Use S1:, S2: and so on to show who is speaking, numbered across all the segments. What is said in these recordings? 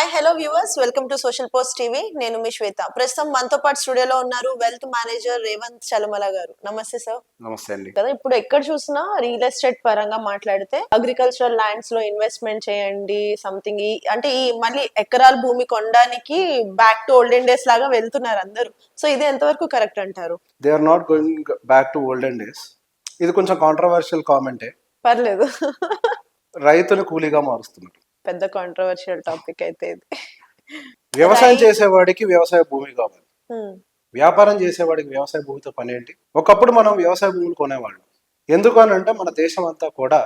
S1: Hi hello viewers, welcome to social post TV. నేను మీ శ్వేత. ప్రస్తుతం మనతో పాటు స్టూడియోలో ఉన్నారు వెల్త్ మేనేజర్ రేవంత్ చలమల గారు. నమస్తే సార్.
S2: నమస్తే అండి.
S1: కదా ఇప్పుడు ఎక్కడ చూసినా రియల్ ఎస్టేట్ పరంగా మాట్లాడితే అగ్రికల్చరల్ ల్యాండ్స్ లో ఇన్వెస్ట్మెంట్ చేయండి సంథింగ్, అంటే ఈ మళ్ళీ ఎకరాల భూమి కొనడానికి బ్యాక్ టు ఓల్డెన్ డేస్ లాగా వెళ్తున్నారు అందరూ. సో ఇది ఎంతవరకు కరెక్ట్ అంటారు?
S2: They are not going back to olden days. ఇది కొంచెం కాంట్రవర్షియల్ కామెంటే.
S1: పర్లేదు.
S2: రైతులు కూలీగా మారుస్తున్నారు.
S1: పెద్ద కాంట్రవర్షియల్ టాపిక్ అయితే ఇది.
S2: వ్యవసాయం చేసేవాడికి వ్యవసాయ భూమి కావాలి, వ్యాపారం చేసేవాడికి వ్యవసాయ భూమితో పని ఏంటి? ఒకప్పుడు మనం వ్యవసాయ భూములు కొనేవాళ్ళం. ఎందుకు అని అంటే మన దేశం అంతా కూడా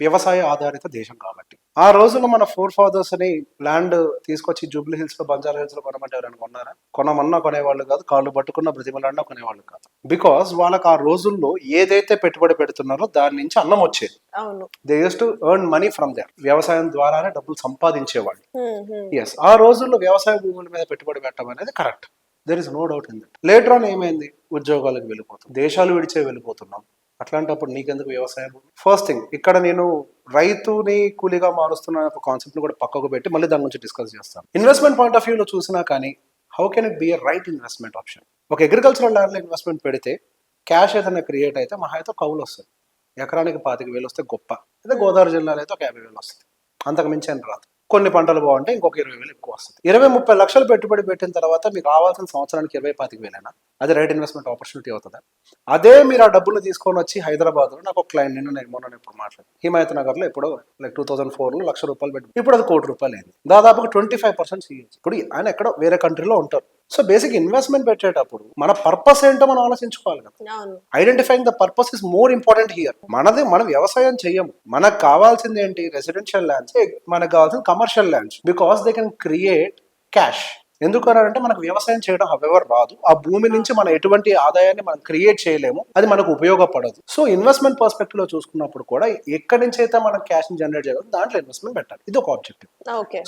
S2: వ్యవసాయ ఆధారిత దేశం కాబట్టి. ఆ రోజుల్లో మన ఫోర్ ఫాదర్స్ అని ల్యాండ్ తీసుకొచ్చి జూబ్లీ హిల్స్ లో, బంజారా హిల్స్ లో కొనమంటే ఎవరైనా కొన్నారా? కొనమన్నా కొనేవాళ్ళు కాదు, కాళ్ళు పట్టుకున్న బ్రతిమలన్నా కొనేవాళ్ళు కాదు. బికాస్ వాళ్ళకి ఆ రోజుల్లో ఏదైతే పెట్టుబడి పెడుతున్నారో దాని నుంచి అన్నం వచ్చేది. They use to earn money from there. వ్యవసాయం ద్వారానే డబ్బులు సంపాదించేవాళ్ళు. ఎస్, ఆ రోజుల్లో వ్యవసాయ భూముల మీద పెట్టుబడి పెట్టడం అనేది correct. There is no doubt in that. Later on ఏమైంది? ఉద్యోగాలకు వెళ్ళిపోతుంది, దేశాలు విడిచే వెళ్ళిపోతున్నాం. అట్లాంటప్పుడు నీకెందుకు వ్యవసాయం? ఫస్ట్ థింగ్, ఇక్కడ నేను రైతుని కూలీగా మారుస్తున్న ఒక కాన్సెప్ట్ ని కూడా పక్కకు పెట్టి మళ్ళీ దాని గురించి డిస్కస్ చేస్తాను. ఇన్వెస్ట్మెంట్ పాయింట్ ఆఫ్ వ్యూలో చూసినా కానీ how can it be a right investment option? ఒక అగ్రికల్చరల్ ల్యాండ్లో ఇన్వెస్ట్మెంట్ పెడితే క్యాష్ ఏదైనా క్రియేట్ అయితే మహా అయితే కౌలు వస్తుంది. ఎకరానికి 25,000 వస్తే గొప్ప. అయితే గోదావరి జిల్లాలో అయితే ఒక 50,000 వస్తుంది. అంతకు మించి అని రాదు. కొన్ని పంటలు బాగుంటే ఇంకొక 20,000 ఎక్కువ వస్తుంది. 20-30 లక్షలు పెట్టుబడి పెట్టిన తర్వాత మీకు రావాల్సిన సంవత్సరానికి 20-25,000. అది రైట్ ఇన్వెస్ట్మెంట్ ఆపర్చునిటీ అవుతుందా? అదే మీరు ఆ డబ్బులు తీసుకొని వచ్చి హైదరాబాద్ లో, నాకు ఒక క్లయింట్ మొన్న ఇప్పుడు మాట్లాడు, హిమాయత్ నగర్ లో ఎప్పుడో 2004లో ₹1,00,000 పెట్టి ఇప్పుడు అది ₹1,00,00,000 అయింది. దాదాపుగా 25% చేయొచ్చు. ఇప్పుడు ఆయన ఎక్కడో వేరే కంట్రీలో ఉంటారు. సో బేసిక్ ఇన్వెస్ట్మెంట్ పెట్టేటప్పుడు మన పర్పస్ ఏంటో మనం ఆలోచించుకోవాలి కదా. Identifying the purpose is more important here. మనం వ్యవసాయం చెయ్యము. మనకు కావాల్సింది ఏంటి? Residential lands. మనకు కావాల్సింది commercial lands. Because they can create cash. ఎందుకనంటే మనకు వ్యవసాయం చేయడం హవెవర్ రాదు. ఆ భూమి నుంచి మనం ఎటువంటి ఆదాయాన్ని మనం క్రియేట్ చేయలేము, అది మనకు ఉపయోగపడదు. సో ఇన్వెస్ట్మెంట్ పర్స్పెక్టివ్ లో చూసుకున్నప్పుడు కూడా ఎక్కడి నుంచి అయితే మనం క్యాష్ ని జనరేట్ చేయగలం దాంట్లో ఇన్వెస్ట్మెంట్ పెట్టాలి. ఇది ఒక ఆబ్జెక్టివ్.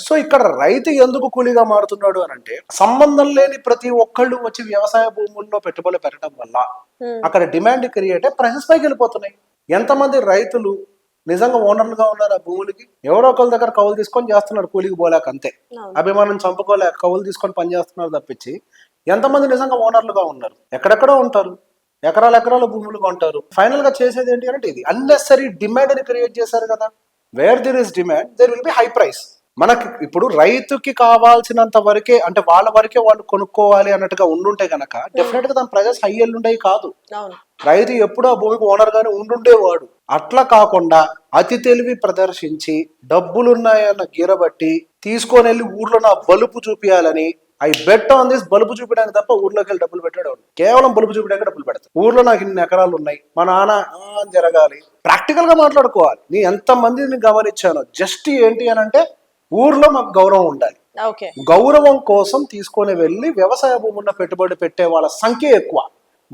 S2: సో ఇక్కడ రైతు ఎందుకు కూలీగా మారుతున్నాడు అని అంటే, సంబంధం లేని ప్రతి ఒక్కళ్ళు వచ్చి వ్యవసాయ భూముల్లో పెట్టుబడులు పెట్టడం వల్ల అక్కడ డిమాండ్ క్రియేట్ అయ్యి ప్రైసెస్ పైకి వెళ్ళిపోతున్నాయి. ఎంతమంది రైతులు నిజంగా ఓనర్లుగా ఉన్నారు ఆ భూములకి? ఎవరో ఒకరి దగ్గర కౌలు తీసుకొని చేస్తున్నారు, కూలికి పోలేక. అంతే, అభిమానం చంపుకోలేక కౌలు తీసుకొని పని చేస్తున్నారు తప్పించి ఎంతమంది నిజంగా ఓనర్లుగా ఉన్నారు? ఎక్కడెక్కడో ఉంటారు, ఎకరాల భూములుగా ఉంటారు. ఫైనల్ గా చేసేది ఏంటి అంటే, ఇది అన్నెసరీ డిమాండ్ అని క్రియేట్ చేశారు కదా. Where there is demand there will be high price. మనకి ఇప్పుడు రైతుకి కావాల్సినంత వరకే, అంటే వాళ్ళ వరకే వాళ్ళు కొనుక్కోవాలి అన్నట్టుగా ఉండుంటే గనక డెఫినెట్ గా దాని ప్రైజెస్ హై ఉండేవి కాదు. రైతు ఎప్పుడు ఆ భూమికి ఓనర్ గానే ఉండుండేవాడు. అట్లా కాకుండా అతి తెలివి ప్రదర్శించి డబ్బులున్నాయన్న గీరబట్టి తీసుకొని వెళ్ళి ఊర్లో నా బలుపు చూపించాలని, ఐ బెట్ ఆన్ దిస్, బలుపు చూపించడానికి తప్ప ఊర్లోకి వెళ్ళి డబ్బులు పెట్టాడు. కేవలం బలుపు చూపించడానికి డబ్బులు పెడతాడు. ఊర్లో నాకు ఇన్ని ఎకరాలు ఉన్నాయి, మా నాన్న జరగాలి. ప్రాక్టికల్ గా మాట్లాడుకోవాలి. నీ ఎంత మందిని గమనించాను, జస్ట్ ఏంటి అని అంటే ఊర్లో మాకు గౌరవం ఉండాలి. గౌరవం కోసం తీసుకొని వెళ్ళి వ్యవసాయ భూముల్లో పెట్టుబడి పెట్టే వాళ్ళ సంఖ్య ఎక్కువ.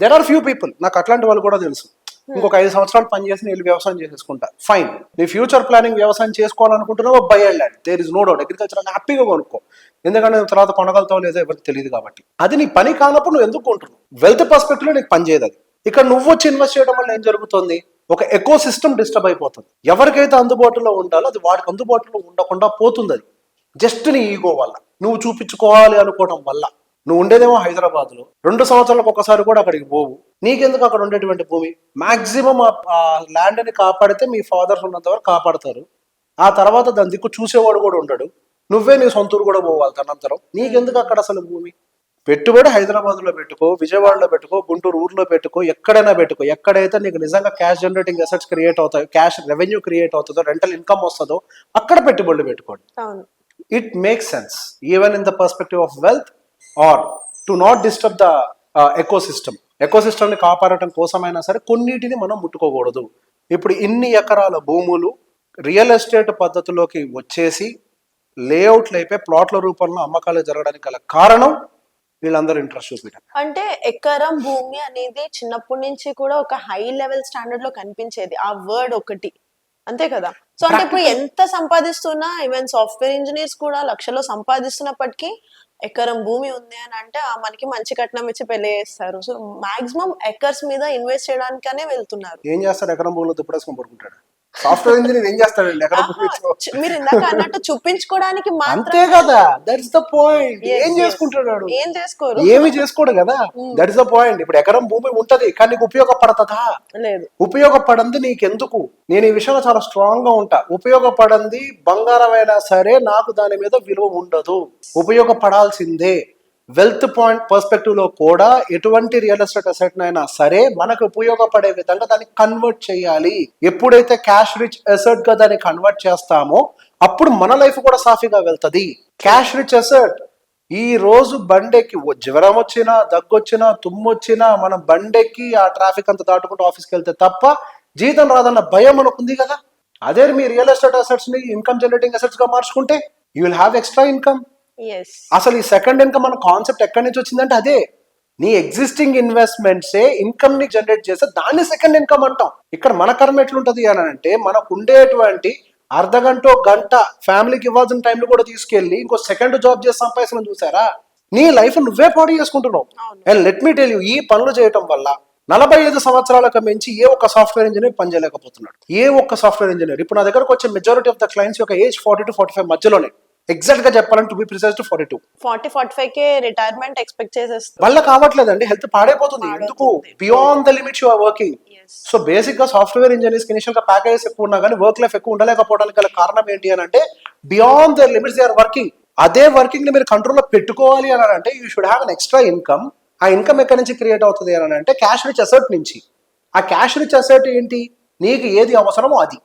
S2: దెర్ ఆర్ ఫ్యూ పీపుల్, నాకు అట్లాంటి వాళ్ళు కూడా తెలుసు. ఇంకొక 5 సంవత్సరాలు పనిచేసి వెళ్ళి వ్యవసాయం చేసేసుకుంటా, ఫైన్. నీ ఫ్యూచర్ ప్లానింగ్ వ్యవసాయం చేసుకోవాలనుకుంటున్నావు, buy and land. There is no doubt. Agriculture హ్యాపీగా కొనుక్కో, ఎందుకంటే తర్వాత కొనగలుగుతావు లేదో ఎవరికి తెలియదు కాబట్టి. అది నీ పని కానప్పుడు నువ్వు ఎందుకు కొంటున్నావు? వెల్త్ పర్స్పెక్టివ్ లో నీకు పని చేయదు అది. ఇక్కడ నువ్వు వచ్చి ఇన్వెస్ట్ చేయడం వల్ల ఏం జరుగుతుంది? ఒక ఎకో సిస్టమ్ డిస్టర్బ్ అయిపోతుంది. ఎవరికైతే అందుబాటులో ఉండాలో అది వాడికి అందుబాటులో ఉండకుండా పోతుంది. అది జస్ట్ నీ ఈగో వల్ల, నువ్వు చూపించుకోవాలి అనుకోవడం వల్ల. నువ్వు ఉండేదేమో హైదరాబాద్ లో, 2 సంవత్సరాలకు ఒకసారి కూడా అక్కడికి పోవు. నీకెందుకు అక్కడ ఉండేటువంటి భూమి? మాక్సిమం ఆ ల్యాండ్ ని కాపాడితే మీ ఫాదర్స్ ఉన్నంత వరకు కాపాడతారు. ఆ తర్వాత దాని దిక్కు చూసేవాడు కూడా ఉండడు. నువ్వే నీ సొంతూరు కూడా పోవాలి తనంతరం. నీకెందుకు అక్కడ అసలు భూమి? పెట్టుబడి హైదరాబాద్ లో పెట్టుకో, విజయవాడలో పెట్టుకో, గుంటూరు ఊర్లో పెట్టుకో, ఎక్కడైనా పెట్టుకో. ఎక్కడైతే నీకు నిజంగా క్యాష్ జనరేటింగ్ అసెట్స్ క్రియేట్ అవుతాయో, క్యాష్ రెవెన్యూ క్రియేట్ అవుతుందో, రెంటల్ ఇన్కమ్ వస్తుందో అక్కడ పెట్టుబడులు పెట్టుకోండి. It makes sense even in the perspective of wealth or to not disturb the ecosystem. Ecosystem ని కాపాడటం కోసమైనా సరే కొన్నిటిని మనం ముట్టుకోకూడదు. ఇప్పుడు ఇన్ని ఎకరాల భూములు రియల్ ఎస్టేట్ పద్ధతిలోకి వచ్చేసి లేఅవుట్లు అయిపోయి ప్లాట్ల రూపంలో అమ్మకాలు జరగడానికి గల కారణం వీళ్ళందరూ ఇంట్రెస్ట్ చూపించారు.
S1: అంటే ఎకరం భూమి అనేది చిన్నప్పటి నుంచి కూడా ఒక హై లెవెల్ స్టాండర్డ్ లో కనిపించేది, ఆ వర్డ్ ఒకటి, అంతే కదా. సో అంటే ఇప్పుడు ఎంత సంపాదిస్తున్నా, ఈవెన్ సాఫ్ట్వేర్ ఇంజనీర్స్ కూడా లక్షలో సంపాదిస్తున్నప్పటికీ ఎకరం భూమి ఉంది అని అంటే మనకి మంచి కట్నం ఇచ్చి పెళ్లి చేస్తారు. సో మాక్సిమం ఎకర్స్ మీద ఇన్వెస్ట్ చేయడానికనే వెళ్తున్నారు.
S2: ఏం చేస్తారు? ఎకరం భూమిలో దుప్పడేసుకొని పడుకుంటాడు. సాఫ్ట్వేర్ ఇంజనీర్ ఏం చేస్తాడండి ఎకరం భూమి
S1: మీరు ఇందాక అన్నట్టు చూపించుకోవడానికి
S2: అంతే కదా, దట్స్ ద పాయింట్. ఏం చేసుకుంటున్నాడు?
S1: ఏం చేసుకోరు,
S2: ఏమి చేసుకోడు కదా, దట్ ఇస్ ద పాయింట్. ఇప్పుడు ఎకరం భూమి ఉంటది కానీ నీకు ఉపయోగపడతదా?
S1: లేదు.
S2: ఉపయోగపడంది నీకెందుకు? నేను ఈ విషయంలో చాలా స్ట్రాంగ్ గా ఉంటా. ఉపయోగపడంది బంగారం అయినా సరే నాకు దాని మీద విలువ ఉండదు, ఉపయోగపడాల్సిందే. వెల్త్ పాయింట్ పర్స్పెక్టివ్ లో కూడా ఎటువంటి రియల్ ఎస్టేట్ అసెట్ అయినా సరే మనకు ఉపయోగపడే విధంగా దాన్ని కన్వర్ట్ చేయాలి. ఎప్పుడైతే క్యాష్ రిచ్ అసెట్ గా దాన్ని కన్వర్ట్ చేస్తామో అప్పుడు మన లైఫ్ కూడా సాఫీగా వెళ్తది. క్యాష్ రిచ్ అసెట్ ఈ రోజు బండెక్కి జ్వరం వచ్చినా, దగ్గొచ్చినా, తుమ్మొచ్చినా మనం బండెక్కి ఆ ట్రాఫిక్ అంతా దాటుకుంటూ ఆఫీస్కి వెళ్తే తప్ప జీతం రాదన్న భయం మనకు ఉంది కదా. అదే మీ రియల్ ఎస్టేట్ అసెట్స్ ని ఇన్కమ్ జనరేటింగ్ అసెట్స్ గా మార్చుకుంటే you will have extra income. అసలు ఈ సెకండ్ ఇన్కమ్ మన కాన్సెప్ట్ ఎక్కడి నుంచి వచ్చిందంటే అదే, నీ ఎగ్జిస్టింగ్ ఇన్వెస్ట్మెంట్సే ఇన్కమ్ ని జనరేట్ చేస్తే దాన్ని సెకండ్ ఇన్కమ్ అంటాం. ఇక్కడ మన కర్మ ఎట్లుంటది అని అంటే మనకు ఉండేటువంటి అర్ధగంట గంట ఫ్యామిలీకి ఇవ్వాల్సిన టైంలో కూడా తీసుకెళ్లి ఇంకో సెకండ్ జాబ్ చేసి సంపాదించడం చూసారా, నీ లైఫ్ నువ్వే పాడు చేసుకుంటున్నావు. And let me tell you, ఈ పనులు చేయటం వల్ల 45 సంవత్సరాలకు మించి ఏ ఒక్క సాఫ్ట్వేర్ ఇంజనీర్ పనిచేయలేకపోతున్నాడు. ఏ ఒక్క సాఫ్ట్వేర్ ఇంజనీర్ ఇప్పుడు నా దగ్గరకు వచ్చే మెజారిటీ ఆఫ్ ద క్లయింట్స్ యొక్క ఏజ్ 40 to 45 మధ్యలోనే. ఎగ్జాక్ట్ గా చెప్పాలంటే టు బి ప్రిసైజ్ టు 42.
S1: 40-45 కే రిటైర్మెంట్ ఎక్స్పెక్ట్ చేసేస్తారు.
S2: వల్ల కావట్లేదండి, హెల్త్ పాడైపోతుంది. ఎందుకు? Beyond the limits you are working. So basic గా సాఫ్ట్వేర్ ఇంజనీర్స్ కి ఇనిషియల్ గా ప్యాకేజెస్ ఎక్కువ ఉన్నా కానీ వర్క్ లైఫ్ ఎక్కువ ఉండలేకపోవడానికి గల కారణం ఏంటి అని అంటే beyond the limits they are working. అదే వర్కింగ్ ని మీరు కంట్రోల్లో పెట్టుకోవాలి అని అంటే you should have an extra income. ఆ ఇన్కమ్ ఎక్కడి నుంచి క్రియేట్ అవుతుంది అని అంటే క్యాష్ రిచ్ అసెట్ నుంచి. ఆ క్యాష్ రిచ్ అసెట్ ఏంటి? నీకు ఏది అవసరమో అది.